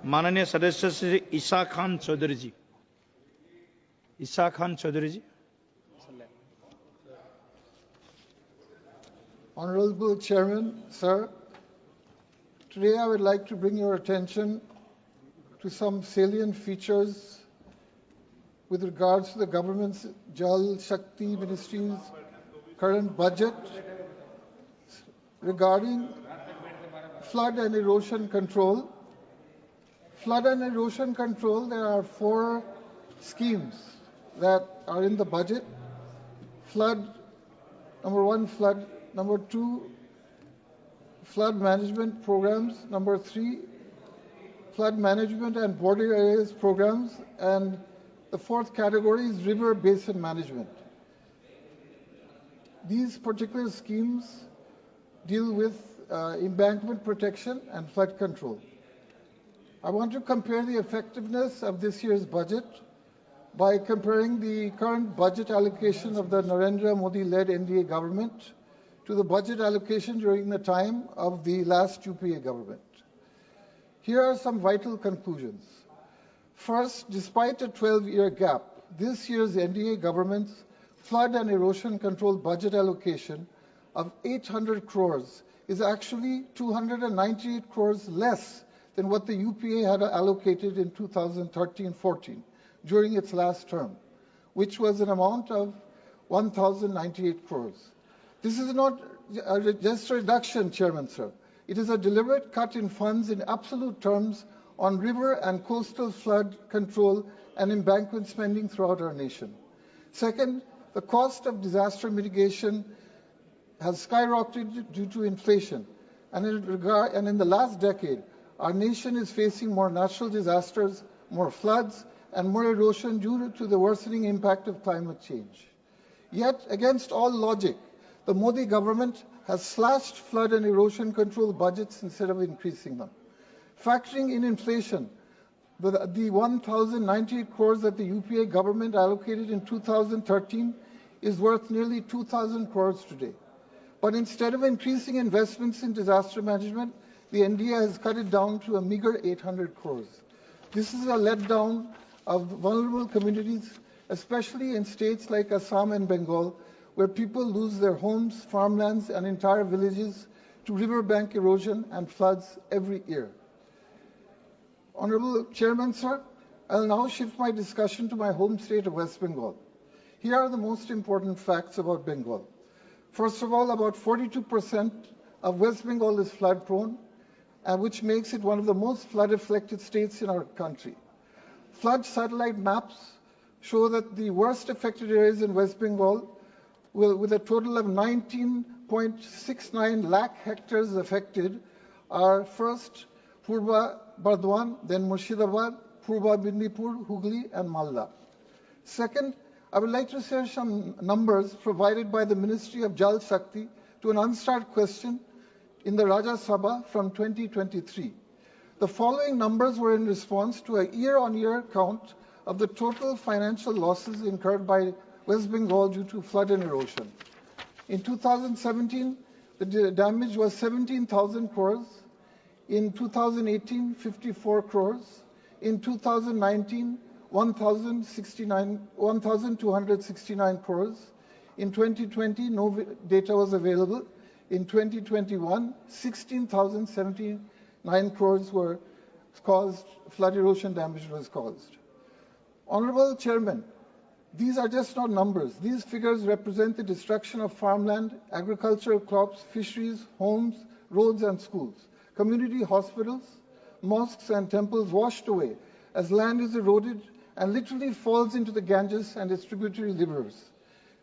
माननीय सदस्य श्री ईसा खान चौधरी जी। ईसा खान चौधरी जी। Honorable Chairman, sir, today I would like to bring your attention to some salient features with regards to the government's Jal Shakti Ministry's current budget regarding flood and erosion control. Flood and erosion control, there are 4 schemes that are in the budget. Flood, number 1, flood. Number 2, flood management programs. Number 3, flood management and border areas programs. And the 4th category is river basin management. These particular schemes deal with embankment protection and flood control. I want to compare the effectiveness of this year's budget by comparing the current budget allocation of the Narendra Modi-led NDA government to the budget allocation during the time of the last UPA government. Here are some vital conclusions. First, despite a 12-year gap, this year's NDA government's flood and erosion control budget allocation of 800 crores is actually 298 crores less than what the UPA had allocated in 2013-14 during its last term, which was an amount of 1,098 crores. This is not just a reduction, Chairman, sir. It is a deliberate cut in funds in absolute terms on river and coastal flood control and embankment spending throughout our nation. Second, the cost of disaster mitigation has skyrocketed due to inflation. And in the last decade, our nation is facing more natural disasters, more floods, and more erosion due to the worsening impact of climate change. Yet, against all logic, the Modi government has slashed flood and erosion control budgets instead of increasing them. Factoring in inflation, the 1,098 crores that the UPA government allocated in 2013 is worth nearly 2,000 crores today. But instead of increasing investments in disaster management, the NDA has cut it down to a meager 800 crores. This is a letdown of vulnerable communities, especially in states like Assam and Bengal, where people lose their homes, farmlands, and entire villages to riverbank erosion and floods every year. Honorable Chairman, sir, I'll now shift my discussion to my home state of West Bengal. Here are the most important facts about Bengal. First of all, about 42% of West Bengal is flood prone, which makes it one of the most flood-affected states in our country. Flood satellite maps show that the worst affected areas in West Bengal, with a total of 19.69 lakh hectares affected, are first Purba Bardwan, then Murshidabad, Purba Bindipur, Hooghly, and Malda. Second, I would like to share some numbers provided by the Ministry of Jal Shakti to an unstart question in the Rajya Sabha from 2023. The following numbers were in response to a year-on-year count of the total financial losses incurred by West Bengal due to flood and erosion. In 2017, the damage was 17,000 crores. In 2018, 54 crores. In 2019, 1,269 crores. In 2020, no data was available. In 2021, 16,079 crores were caused, flood erosion damage was caused. Honorable Chairman, these are just not numbers. These figures represent the destruction of farmland, agricultural crops, fisheries, homes, roads, and schools, community hospitals, mosques, and temples washed away as land is eroded and literally falls into the Ganges and its tributary rivers.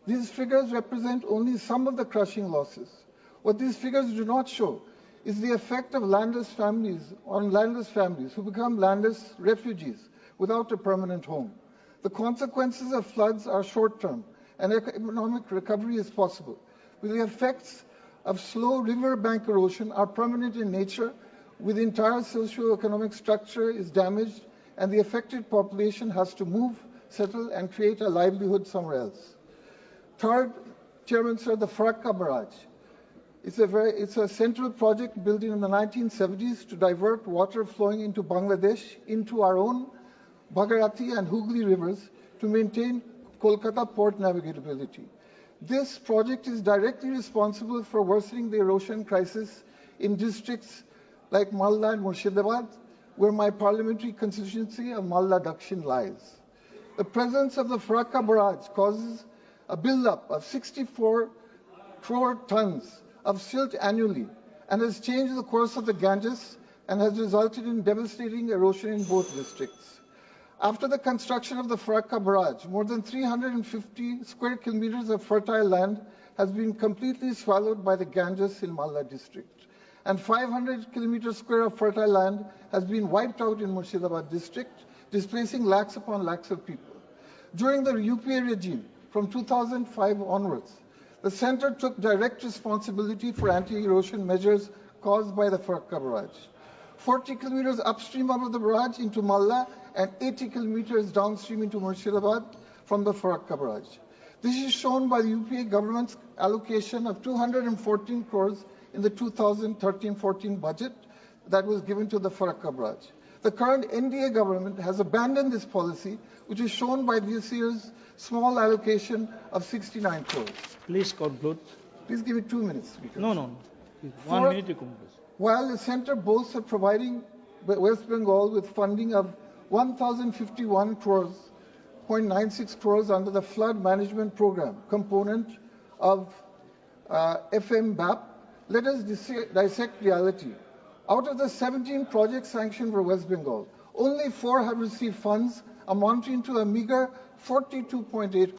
These figures represent only some of the crushing losses. What these figures do not show is the effect of landless families on landless families who become landless refugees without a permanent home. The consequences of floods are short-term, and economic recovery is possible. But the effects of slow riverbank erosion are permanent in nature, with the entire socio-economic structure is damaged, and the affected population has to move, settle, and create a livelihood somewhere else. Third, Chairman, sir, the Farakka barrage It's a central project built in the 1970s to divert water flowing into Bangladesh into our own Bhagarati and Hooghly rivers to maintain Kolkata port navigability. This project is directly responsible for worsening the erosion crisis in districts like Malda and Murshidabad, where my parliamentary constituency of Malda Dakshin lies. The presence of the Farakka barrage causes a buildup of 64 crore tons of silt annually and has changed the course of the Ganges and has resulted in devastating erosion in both districts. After the construction of the Farakka barrage, more than 350 square kilometers of fertile land has been completely swallowed by the Ganges in Malda district, and 500 kilometers square of fertile land has been wiped out in Murshidabad district, displacing lakhs upon lakhs of people. During the UPA regime, from 2005 onwards, the center took direct responsibility for anti-erosion measures caused by the Farakka barrage. 40 kilometers upstream of the barrage into Malda and 80 kilometers downstream into Murshidabad from the Farakka barrage. This is shown by the UPA government's allocation of 214 crores in the 2013-14 budget that was given to the Farakka barrage. The current NDA government has abandoned this policy, which is shown by this year's small allocation of 69 crores. Please conclude. Please give me 2 minutes. Speaker. No. 1 minute to conclude. While the center boasts of providing West Bengal with funding of 1,051 crores, 0.96 crores under the flood management program component of FMBAP, let us dissect reality. Out of the 17 projects sanctioned for West Bengal, only 4 have received funds amounting to a meager 42.8